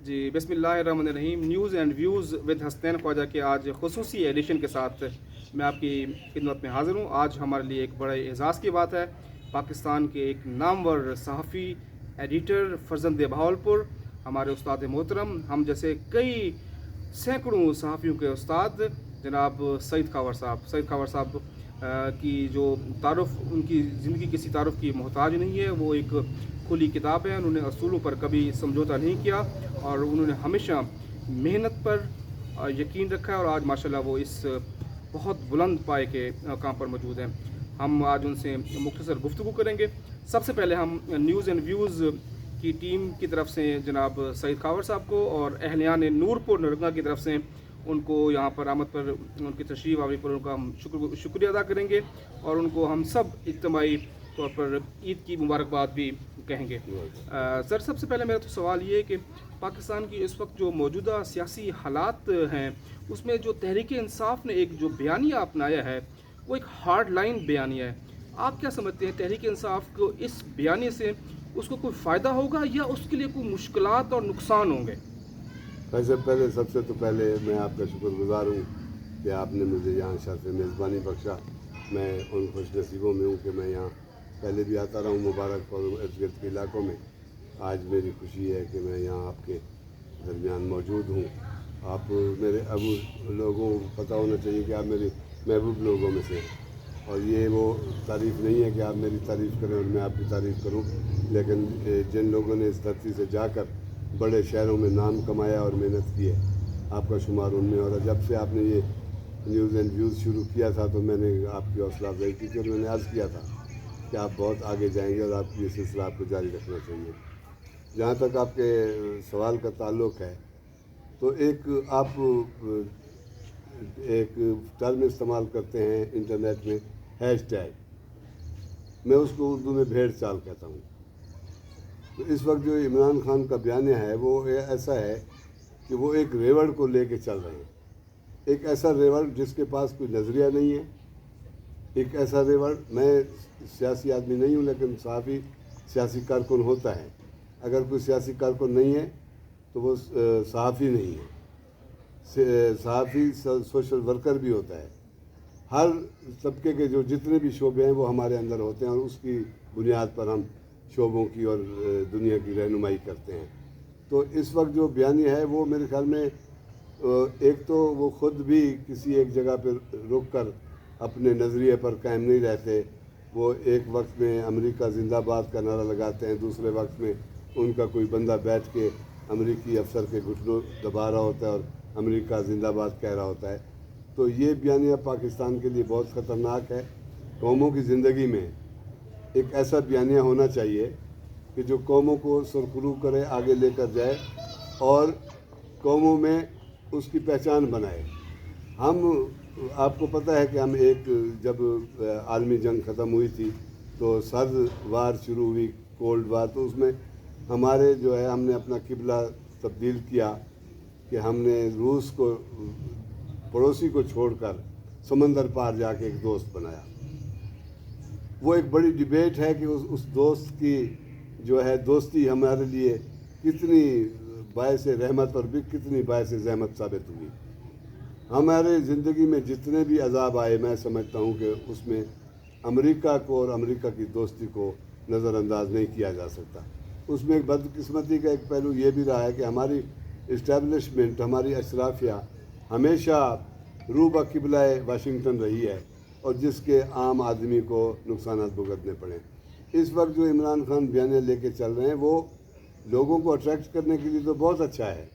جی بسم اللہ الرحمن الرحیم. News and views with Hasnain Khawaja کے آج خصوصی ایڈیشن کے ساتھ میں آپ کی خدمت میں حاضر ہوں. آج ہمارے لیے ایک بڑے اعزاز کی بات ہے. پاکستان کے ایک نامور صحافی ایڈیٹر فرزند بہاولپور ہمارے استاد محترم، ہم جیسے کئی سینکڑوں صحافیوں کے استاد جناب سعید خاور صاحب کی جو تعارف، ان کی زندگی کسی تعارف کی محتاج نہیں ہے. وہ ایک کھلی کتاب ہے. انہوں نے اصولوں پر کبھی سمجھوتا نہیں کیا اور انہوں نے ہمیشہ محنت پر یقین رکھا ہے، اور آج ماشاءاللہ وہ اس بہت بلند پائے کے مقام پر موجود ہیں. ہم آج ان سے مختصر گفتگو کریں گے. سب سے پہلے ہم نیوز اینڈ ویوز کی ٹیم کی طرف سے جناب سعید خاور صاحب کو اور اہلیان نورپور نرگا کی طرف سے ان کو یہاں پر آمد پر، ان کی تشریف آوری پر ان کا ہم شکریہ ادا کریں گے، اور ان کو ہم سب اجتماعی طور پر عید کی مبارکباد بھی کہیں گے. سر، سب سے پہلے میرا تو سوال یہ ہے کہ پاکستان کی اس وقت جو موجودہ سیاسی حالات ہیں اس میں جو تحریک انصاف نے ایک جو بیانیہ اپنایا ہے وہ ایک ہارڈ لائن بیانیہ ہے. آپ کیا سمجھتے ہیں تحریک انصاف کو اس بیانیے سے اس کو کوئی فائدہ ہوگا یا اس کے لیے کوئی مشکلات اور نقصان ہوں گے؟ ویسے پہلے سب سے تو پہلے میں آپ کا شکر گزار ہوں کہ آپ نے مجھے یہاں شرف میزبانی بخشا. میں ان خوش نصیبوں میں ہوں کہ میں یہاں پہلے بھی آتا رہا ہوں مبارک اور ارد گرد کے علاقوں میں. آج میری خوشی ہے کہ میں یہاں آپ کے درمیان موجود ہوں. آپ میرے ابو لوگوں کو پتہ ہونا چاہیے کہ آپ میرے محبوب لوگوں میں سے ہیں، اور یہ وہ تعریف نہیں ہے کہ آپ میری تعریف کریں اور میں آپ کی تعریف کروں، لیکن جن لوگوں نے اس دھرتی سے جا کر بڑے شہروں میں نام کمایا اور محنت کی ہے، آپ کا شمار ان میں. اور جب سے آپ نے یہ نیوز اینڈ ویوز شروع کیا تھا تو میں نے آپ کی حوصلہ افزائی کی تھی اور میں نے عرض کیا تھا کہ آپ بہت آگے جائیں گے اور آپ کی یہ سلسلہ آپ کو جاری رکھنا چاہیے. جہاں تک آپ کے سوال کا تعلق ہے تو ایک آپ ایک ٹرم استعمال کرتے ہیں انٹرنیٹ میں، ہیش ٹیگ. میں اس کو اردو میں بھیڑ چال کہتا ہوں. تو اس وقت جو عمران خان کا بیانیہ ہے وہ ایسا ہے کہ وہ ایک ریوڑ کو لے کے چل رہے ہیں. ایک ایسا ریوڑ جس کے پاس کوئی نظریہ نہیں ہے. ایک ایسا ریوڑ، میں سیاسی آدمی نہیں ہوں لیکن صحافی سیاسی کارکن ہوتا ہے. اگر کوئی سیاسی کارکن نہیں ہے تو وہ صحافی نہیں ہے. صحافی سوشل ورکر بھی ہوتا ہے. ہر طبقے کے جو جتنے بھی شعبے ہیں وہ ہمارے اندر ہوتے ہیں اور اس کی بنیاد پر ہم شعبوں کی اور دنیا کی رہنمائی کرتے ہیں. تو اس وقت جو بیانیہ ہے وہ میرے خیال میں ایک تو وہ خود بھی کسی ایک جگہ پہ رک کر اپنے نظریے پر قائم نہیں رہتے. وہ ایک وقت میں امریکہ زندہ باد کا نعرہ لگاتے ہیں، دوسرے وقت میں ان کا کوئی بندہ بیٹھ کے امریکی افسر کے گھٹنوں دبا رہا ہوتا ہے اور امریکہ زندہ باد کہہ رہا ہوتا ہے. تو یہ بیانیہ پاکستان کے لیے بہت خطرناک ہے. قوموں کی زندگی میں ایک ایسا بیانیہ ہونا چاہیے کہ جو قوموں کو سرخرو کرے، آگے لے کر جائے اور قوموں میں اس کی پہچان بنائے. آپ کو پتہ ہے کہ ہم جب عالمی جنگ ختم ہوئی تھی تو سرد وار شروع ہوئی، کولڈ وار. تو اس میں ہمارے جو ہے ہم نے اپنا قبلہ تبدیل کیا کہ ہم نے روس کو، پڑوسی کو چھوڑ کر سمندر پار جا کے ایک دوست بنایا. وہ ایک بڑی ڈیبیٹ ہے کہ اس دوست کی جو ہے دوستی ہمارے لیے کتنی باعث رحمت اور بھی کتنی باعث زحمت ثابت ہوئی. ہمارے زندگی میں جتنے بھی عذاب آئے، میں سمجھتا ہوں کہ اس میں امریکہ کو اور امریکہ کی دوستی کو نظر انداز نہیں کیا جا سکتا. اس میں ایک بدقسمتی کا ایک پہلو یہ بھی رہا ہے کہ ہماری اسٹیبلشمنٹ، ہماری اشرافیہ ہمیشہ روبہ قبلہ واشنگٹن رہی ہے اور جس کے عام آدمی کو نقصانات بھگتنے پڑے. اس وقت جو عمران خان بیانیہ لے کے چل رہے ہیں وہ لوگوں کو اٹریکٹ کرنے کے لیے تو بہت اچھا ہے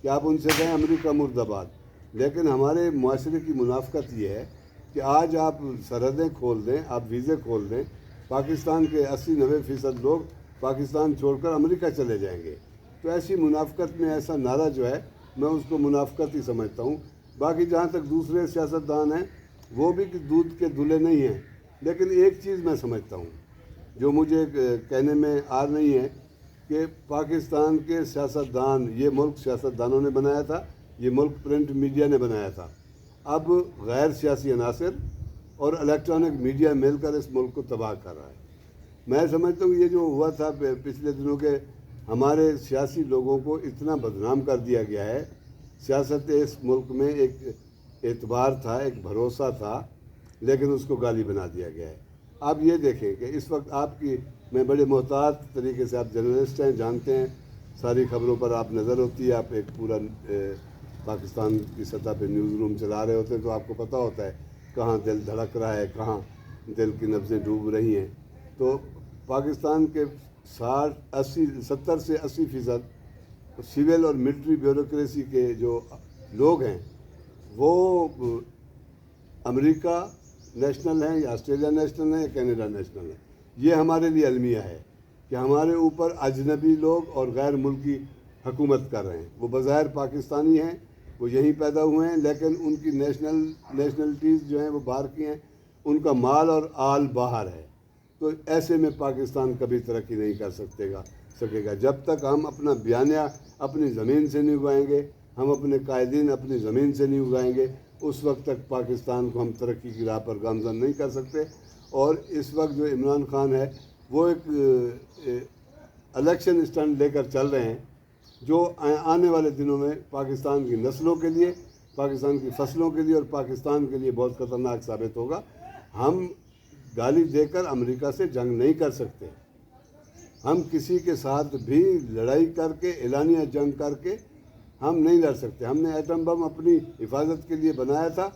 کہ آپ ان سے کہیں امریکہ مرد آباد، لیکن ہمارے معاشرے کی منافقت یہ ہے کہ آج آپ سرحدیں کھول دیں، آپ ویزے کھول دیں، پاکستان کے 80-90% لوگ پاکستان چھوڑ کر امریکہ چلے جائیں گے. تو ایسی منافقت میں ایسا نعرہ جو ہے میں اس کو منافقت ہی سمجھتا ہوں. باقی جہاں تک دوسرے سیاستدان ہیں وہ بھی دودھ کے دھلے نہیں ہیں، لیکن ایک چیز میں سمجھتا ہوں جو مجھے کہنے میں آر نہیں ہے کہ پاکستان کے سیاستدان، یہ ملک سیاستدانوں نے بنایا تھا، یہ ملک پرنٹ میڈیا نے بنایا تھا. اب غیر سیاسی عناصر اور الیکٹرانک میڈیا مل کر اس ملک کو تباہ کر رہا ہے. میں سمجھتا ہوں یہ جو ہوا تھا پچھلے دنوں کے ہمارے سیاسی لوگوں کو اتنا بدنام کر دیا گیا ہے. سیاست اس ملک میں ایک اعتبار تھا، ایک بھروسہ تھا، لیکن اس کو گالی بنا دیا گیا ہے. آپ یہ دیکھیں کہ اس وقت آپ کی، میں بڑے محتاط طریقے سے، آپ جرنلسٹ ہیں، جانتے ہیں، ساری خبروں پر آپ نظر ہوتی ہے، آپ ایک پورا پاکستان کی سطح پہ نیوز روم چلا رہے ہوتے ہیں، تو آپ کو پتہ ہوتا ہے کہاں دل دھڑک رہا ہے، کہاں دل کی نبضیں ڈوب رہی ہیں. تو پاکستان کے 70 سے 80% سول اور ملٹری بیوروکریسی کے جو لوگ ہیں وہ امریکہ نیشنل ہیں یا آسٹریلیا نیشنل ہیں یا کینیڈا نیشنل ہیں. یہ ہمارے لیے المیہ ہے کہ ہمارے اوپر اجنبی لوگ اور غیر ملکی حکومت کر رہے ہیں. وہ بظاہر پاکستانی ہیں، وہ یہیں پیدا ہوئے ہیں، لیکن ان کی نیشنلٹیز جو ہیں وہ باہر کی ہیں، ان کا مال اور آل باہر ہے. تو ایسے میں پاکستان کبھی ترقی نہیں کر سکے گا جب تک ہم اپنا بیانیہ اپنی زمین سے نہیں اگائیں گے، ہم اپنے قائدین اپنی زمین سے نہیں اگائیں گے، اس وقت تک پاکستان کو ہم ترقی کی راہ پر گامزن نہیں کر سکتے. اور اس وقت جو عمران خان ہے وہ ایک الیکشن اسٹنٹ لے کر چل رہے ہیں جو آنے والے دنوں میں پاکستان کی نسلوں کے لیے، پاکستان کی فصلوں کے لیے اور پاکستان کے لیے بہت خطرناک ثابت ہوگا. ہم گالی دے کر امریکہ سے جنگ نہیں کر سکتے. ہم کسی کے ساتھ بھی لڑائی کر کے، اعلانیہ جنگ کر کے ہم نہیں لڑ سکتے. ہم نے ایٹم بم اپنی حفاظت کے لیے بنایا تھا،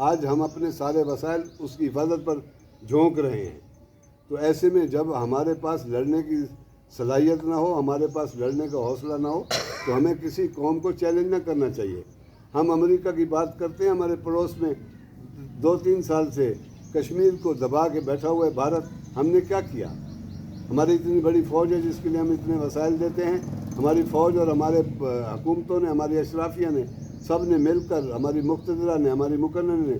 آج ہم اپنے سارے وسائل اس کی حفاظت پر جھونک رہے ہیں. تو ایسے میں جب ہمارے پاس لڑنے کی صلاحیت نہ ہو، ہمارے پاس لڑنے کا حوصلہ نہ ہو، تو ہمیں کسی قوم کو چیلنج نہ کرنا چاہیے. ہم امریکہ کی بات کرتے ہیں، ہمارے پڑوس میں 2-3 سال سے کشمیر کو دبا کے بیٹھا ہوا ہے بھارت. ہم نے کیا کیا؟ ہماری اتنی بڑی فوج ہے جس کے لیے ہم اتنے وسائل دیتے ہیں. ہماری فوج اور ہمارے حکومتوں نے، ہماری اشرافیہ نے، سب نے مل کر، ہماری مقتدرہ نے، ہماری مقننہ نے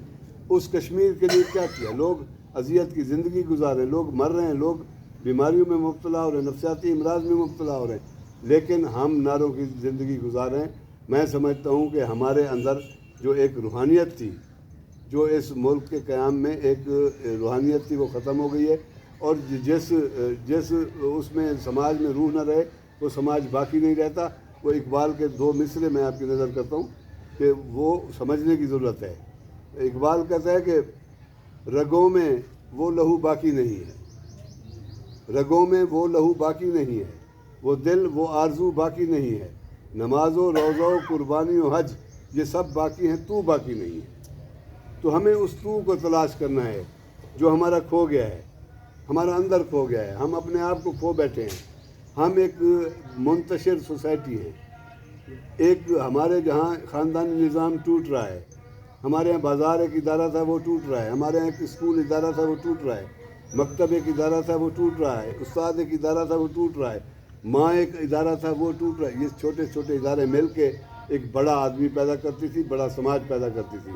اس کشمیر کے لیے کیا کیا؟ لوگ اذیت کی زندگی گزار رہے ہیں، لوگ مر رہے ہیں، لوگ بیماریوں میں مبتلا ہو رہے ہیں، نفسیاتی امراض میں مبتلا ہو رہے ہیں، لیکن ہم نعروں کی زندگی گزار رہے ہیں. میں سمجھتا ہوں کہ ہمارے اندر جو ایک روحانیت تھی، جو اس ملک کے قیام میں ایک روحانیت تھی، وہ ختم ہو گئی ہے. اور جس اس میں سماج میں روح نہ رہے وہ سماج باقی نہیں رہتا. وہ اقبال کے 2 مصرے میں آپ کی نظر کرتا ہوں کہ وہ سمجھنے کی ضرورت ہے. اقبال کہتا ہے کہ رگوں میں وہ لہو باقی نہیں ہے، رگوں میں وہ لہو باقی نہیں ہے، وہ دل وہ آرزو باقی نہیں ہے، نماز و روزہ و قربانی و حج یہ سب باقی ہیں، تو باقی نہیں ہے. تو ہمیں اس تو کو تلاش کرنا ہے جو ہمارا کھو گیا ہے، ہمارا اندر کھو گیا ہے. ہم اپنے آپ کو کھو بیٹھے ہیں. ہم ایک منتشر سوسائٹی ہیں. ایک ہمارے جہاں خاندانی نظام ٹوٹ رہا ہے، ہمارے یہاں بازار ایک ادارہ تھا وہ ٹوٹ رہا ہے، ہمارے یہاں ایک اسکول ادارہ تھا وہ ٹوٹ رہا ہے، مکتب ایک ادارہ تھا وہ ٹوٹ رہا ہے، استاد ایک ادارہ تھا وہ ٹوٹ رہا ہے، ماں ایک ادارہ تھا وہ ٹوٹ رہا ہے. یہ چھوٹے چھوٹے ادارے مل کے ایک بڑا آدمی پیدا کرتی تھی، بڑا سماج پیدا کرتی تھی.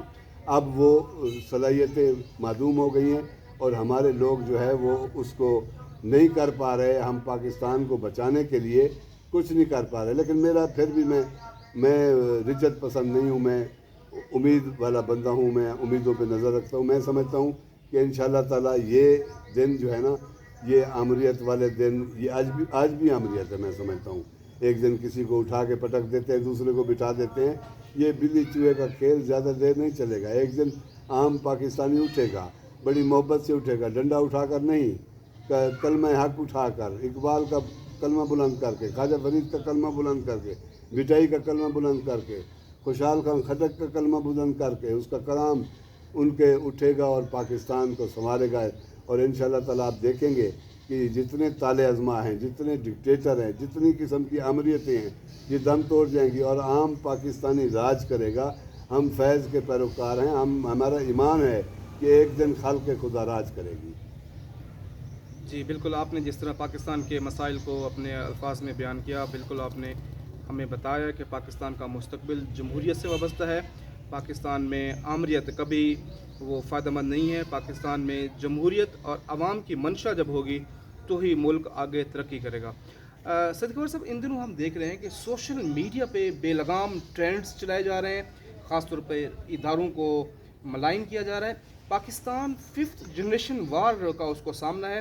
اب وہ صلاحیتیں معدوم ہو گئی ہیں اور ہمارے لوگ جو ہے وہ اس کو نہیں کر پا رہے. ہم پاکستان کو بچانے کے لیے کچھ نہیں کر پا رہے. لیکن میرا پھر بھی میں رجت پسند نہیں ہوں، میں امید والا بندہ ہوں، میں امیدوں پہ نظر رکھتا ہوں. میں سمجھتا ہوں کہ انشاءاللہ تعالیٰ یہ دن جو ہے نا، یہ آمریت والے دن، یہ آج بھی آمریت ہے. میں سمجھتا ہوں ایک دن کسی کو اٹھا کے پٹک دیتے ہیں، دوسرے کو بٹھا دیتے ہیں. یہ بلی چوہے کا کھیل زیادہ دیر نہیں چلے گا. ایک دن عام پاکستانی اٹھے گا، بڑی محبت سے اٹھے گا، ڈنڈا اٹھا کر نہیں، کلمہ حق اٹھا کر، اقبال کا کلمہ بلند کر کے، خواجہ فرید کا کلمہ بلند کر کے، بٹائی کا کلمہ بلند کر کے، خوشحال خان خٹک کا کلمہ بلند کر کے، اس کا کلام ان کے اٹھے گا اور پاکستان کو سنوارے گا. اور انشاءاللہ تعالیٰ آپ دیکھیں گے کہ جتنے تالے ازما ہیں، جتنے ڈکٹیٹر ہیں، جتنی قسم کی آمریتیں ہیں، یہ دم توڑ جائیں گی اور عام پاکستانی راج کرے گا. ہم فیض کے پیروکار ہیں. ہمارا ایمان ہے کہ ایک دن خلق خدا راج کرے گی. جی بالکل، آپ نے جس طرح پاکستان کے مسائل کو اپنے الفاظ میں بیان کیا، بالکل آپ نے ہمیں بتایا کہ پاکستان کا مستقبل جمہوریت سے وابستہ ہے. پاکستان میں آمریت کبھی وہ فائدہ مند نہیں ہے. پاکستان میں جمہوریت اور عوام کی منشا جب ہوگی تو ہی ملک آگے ترقی کرے گا. سید اکبر صاحب، ان دنوں ہم دیکھ رہے ہیں کہ سوشل میڈیا پہ بے لگام ٹرینڈز چلائے جا رہے ہیں، خاص طور پہ اداروں کو ملائن کیا جا رہا ہے. پاکستان 5th جنریشن وار کا اس کو سامنا ہے.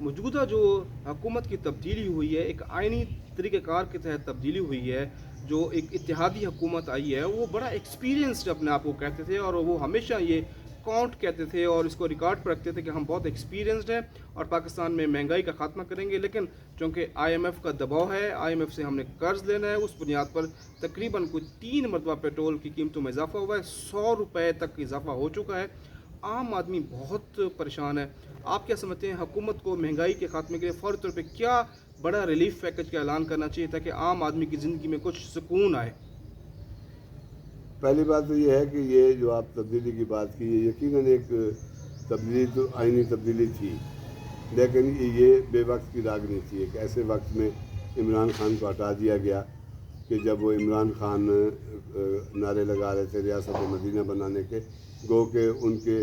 موجودہ جو حکومت کی تبدیلی ہوئی ہے ایک آئینی طریقہ کار کے تحت تبدیلی ہوئی ہے, جو ایک اتحادی حکومت آئی ہے, وہ بڑا ایکسپیرینسڈ اپنے آپ کو کہتے تھے اور وہ ہمیشہ یہ کاؤنٹ کہتے تھے اور اس کو ریکارڈ پر رکھتے تھے کہ ہم بہت ایکسپیرینسڈ ہیں اور پاکستان میں مہنگائی کا خاتمہ کریں گے. لیکن چونکہ آئی ایم ایف کا دباؤ ہے, آئی ایم ایف سے ہم نے قرض لینا ہے, اس بنیاد پر تقریباً کوئی 3 مرتبہ پیٹرول کی قیمتوں میں اضافہ ہوا ہے, 100 روپے تک اضافہ ہو چکا ہے. عام آدمی بہت پریشان ہے. آپ کیا سمجھتے ہیں حکومت کو مہنگائی کے خاتمے کے لیے فوری طور پہ کیا بڑا ریلیف پیکج کا اعلان کرنا چاہیے تاکہ عام آدمی کی زندگی میں کچھ سکون آئے؟ پہلی بات تو یہ ہے کہ یہ جو آپ تبدیلی کی بات کی, یہ یقیناً ایک تبدیلی تو آئینی تبدیلی تھی, لیکن یہ بے وقت کی راگنی تھی. ایک ایسے وقت میں عمران خان کو ہٹا دیا گیا کہ جب وہ عمران خان نعرے لگا رہے تھے ریاست مدینہ بنانے کے, گو کہ ان کے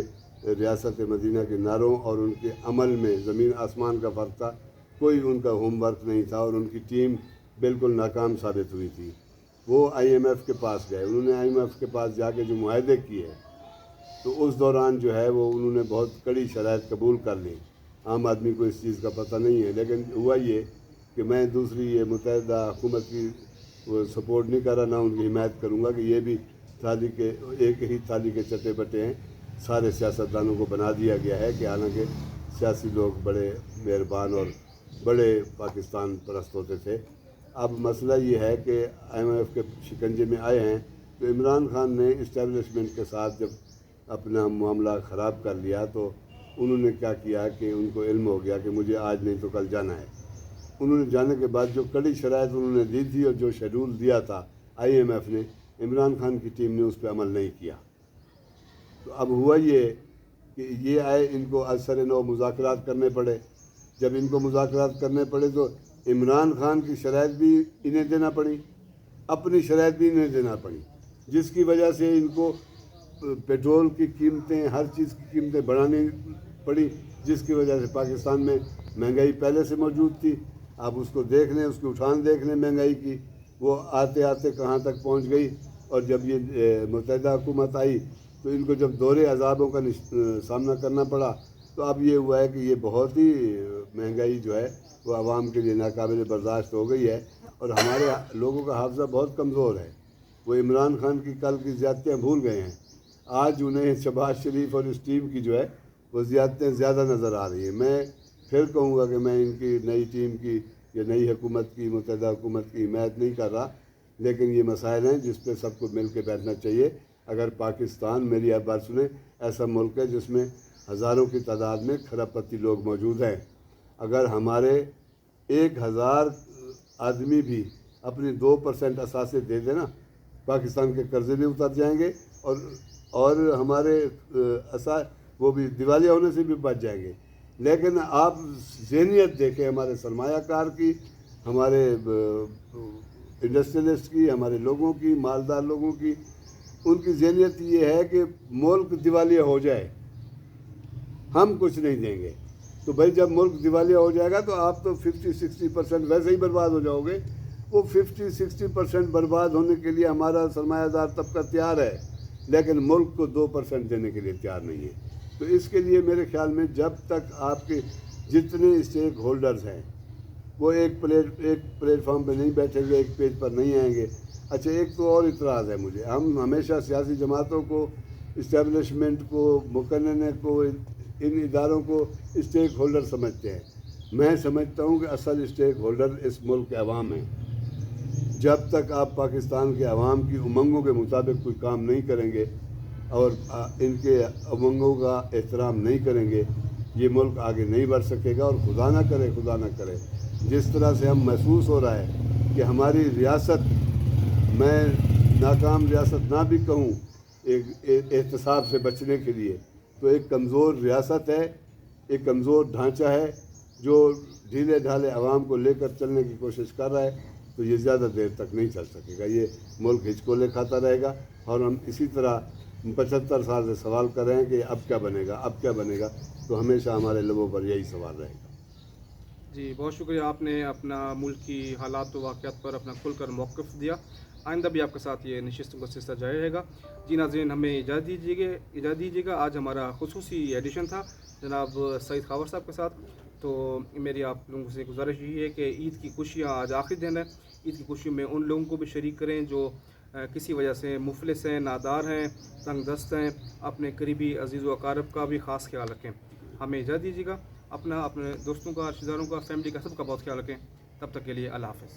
ریاست مدینہ کے نعروں اور ان کے عمل میں زمین آسمان کا فرق تھا. کوئی ان کا ہوم ورک نہیں تھا اور ان کی ٹیم بالکل ناکام ثابت ہوئی تھی. وہ آئی ایم ایف کے پاس گئے, انہوں نے آئی ایم ایف کے پاس جا کے جو معاہدے کیے تو اس دوران جو ہے وہ انہوں نے بہت کڑی شرائط قبول کر لی. عام آدمی کو اس چیز کا پتہ نہیں ہے, لیکن ہوا یہ کہ میں دوسری یہ متحدہ حکومت کی وہ سپورٹ نہیں کر رہا, نہ ان کی حمایت کروں گا کہ یہ بھی تھالی کے ایک ہی تھالی کے چٹے بٹے ہیں. سارے سیاستدانوں کو بنا دیا گیا ہے کہ حالانکہ سیاسی لوگ بڑے مہربان اور بڑے پاکستان پرست ہوتے تھے. اب مسئلہ یہ ہے کہ آئی ایم ایف کے شکنجے میں آئے ہیں تو عمران خان نے اسٹیبلشمنٹ کے ساتھ جب اپنا معاملہ خراب کر لیا تو انہوں نے کیا کیا کہ ان کو علم ہو گیا کہ مجھے آج نہیں تو کل جانا ہے. انہوں نے جانے کے بعد جو کڑی شرائط انہوں نے دی تھی اور جو شیڈول دیا تھا آئی ایم ایف نے, عمران خان کی ٹیم نے اس پہ عمل نہیں کیا. تو اب ہوا یہ کہ یہ آئے, ان کو اثر نو مذاکرات کرنے پڑے. جب ان کو مذاکرات کرنے پڑے تو عمران خان کی شرائط بھی انہیں دینا پڑی, اپنی شرائط بھی انہیں دینا پڑی, جس کی وجہ سے ان کو پیٹرول کی قیمتیں, ہر چیز کی قیمتیں بڑھانی پڑی, جس کی وجہ سے پاکستان میں مہنگائی پہلے سے موجود تھی. آپ اس کو دیکھ لیں, اس کی اٹھان دیکھ لیں مہنگائی کی, وہ آتے آتے کہاں تک پہنچ گئی. اور جب یہ متحدہ حکومت آئی تو ان کو جب دورے عذابوں کا سامنا کرنا پڑا تو اب یہ ہوا ہے کہ یہ بہت ہی مہنگائی جو ہے وہ عوام کے لیے ناقابل برداشت ہو گئی ہے. اور ہمارے لوگوں کا حافظہ بہت کمزور ہے, وہ عمران خان کی کل کی زیادتیاں بھول گئے ہیں. آج انہیں شہباز شریف اور اس ٹیم کی جو ہے وہ زیادتیں زیادہ نظر آ رہی ہیں. میں پھر کہوں گا کہ میں ان کی نئی ٹیم کی یا نئی حکومت کی, متحدہ حکومت کی حمایت نہیں کر رہا, لیکن یہ مسائل ہیں جس پہ سب کو مل کے بیٹھنا چاہیے. اگر پاکستان, میری آپ بات سنیں, ایسا ملک ہے جس میں ہزاروں کی تعداد میں کھرب پتی لوگ موجود ہیں. اگر ہمارے 1000 آدمی بھی اپنی 2% اثاثے دے دینا, پاکستان کے قرضے بھی اتر جائیں گے اور ہمارے وہ بھی دیوالیہ ہونے سے بھی بچ جائیں گے. لیکن آپ ذہنیت دیکھیں ہمارے سرمایہ کار کی, ہمارے انڈسٹریلسٹ کی, ہمارے لوگوں کی, مالدار لوگوں کی, ان کی ذہنیت یہ ہے کہ ملک دیوالیہ ہو جائے, ہم کچھ نہیں دیں گے. تو بھائی جب ملک دیوالیہ ہو جائے گا تو آپ تو 50-60% ویسے ہی برباد ہو جاؤ گے. وہ 50-60% برباد ہونے کے لیے ہمارا سرمایہ دار طبقہ تیار ہے, لیکن ملک کو 2% دینے کے لیے تیار نہیں ہے. تو اس کے لیے میرے خیال میں جب تک آپ کے جتنے اسٹیک ہولڈرز ہیں وہ ایک پلیٹ فارم پہ نہیں بیٹھیں گے, ایک پیج پر نہیں آئیں گے. اچھا, ایک تو اور اعتراض ہے مجھے, ہم ہمیشہ سیاسی جماعتوں کو, اسٹیبلشمنٹ کو, مقننہ کو, ان اداروں کو اسٹیک ہولڈر سمجھتے ہیں. میں سمجھتا ہوں کہ اصل اسٹیک ہولڈر اس ملک کے عوام ہیں. جب تک آپ پاکستان کے عوام کی امنگوں کے مطابق کوئی کام نہیں کریں گے اور ان کے امنگوں کا احترام نہیں کریں گے, یہ ملک آگے نہیں بڑھ سکے گا. اور خدا نہ کرے جس طرح سے ہم محسوس ہو رہا ہے کہ ہماری ریاست, میں ناکام ریاست نہ بھی کہوں ایک احتساب سے بچنے کے لیے, تو ایک کمزور ریاست ہے, ایک کمزور ڈھانچہ ہے جو ڈھیلے ڈھالے عوام کو لے کر چلنے کی کوشش کر رہا ہے. تو یہ زیادہ دیر تک نہیں چل سکے گا, یہ ملک ہچکولے کھاتا رہے گا. اور ہم اسی طرح 75 سال سے سوال کر رہے ہیں کہ اب کیا بنے گا, تو ہمیشہ ہمارے لبوں پر یہی سوال رہے گا. جی بہت شکریہ, آپ نے اپنا ملک کی حالات و واقعات پر اپنا کھل کر موقف دیا. آئندہ بھی آپ کے ساتھ یہ نشستوں کا سلسلہ جاری رہے گا. جی ناظرین, ہمیں اجازت دیجیے گا. آج ہمارا خصوصی ایڈیشن تھا جناب سعید خاور صاحب کے ساتھ. تو میری آپ لوگوں سے گزارش یہی ہے کہ عید کی خوشیاں آج آخری دن ہے، عید کی خوشیوں میں ان لوگوں کو بھی شریک کریں جو کسی وجہ سے مفلس ہیں، نادار ہیں، تنگ دست ہیں. اپنے قریبی عزیز و اقارب کا بھی خاص خیال رکھیں. ہمیں اجازت دیجیے گا. اپنا، اپنے دوستوں کا، رشتہ داروں کا، فیملی کا، سب کا بہت خیال رکھیں. تب تک کے لیے اللہ حافظ.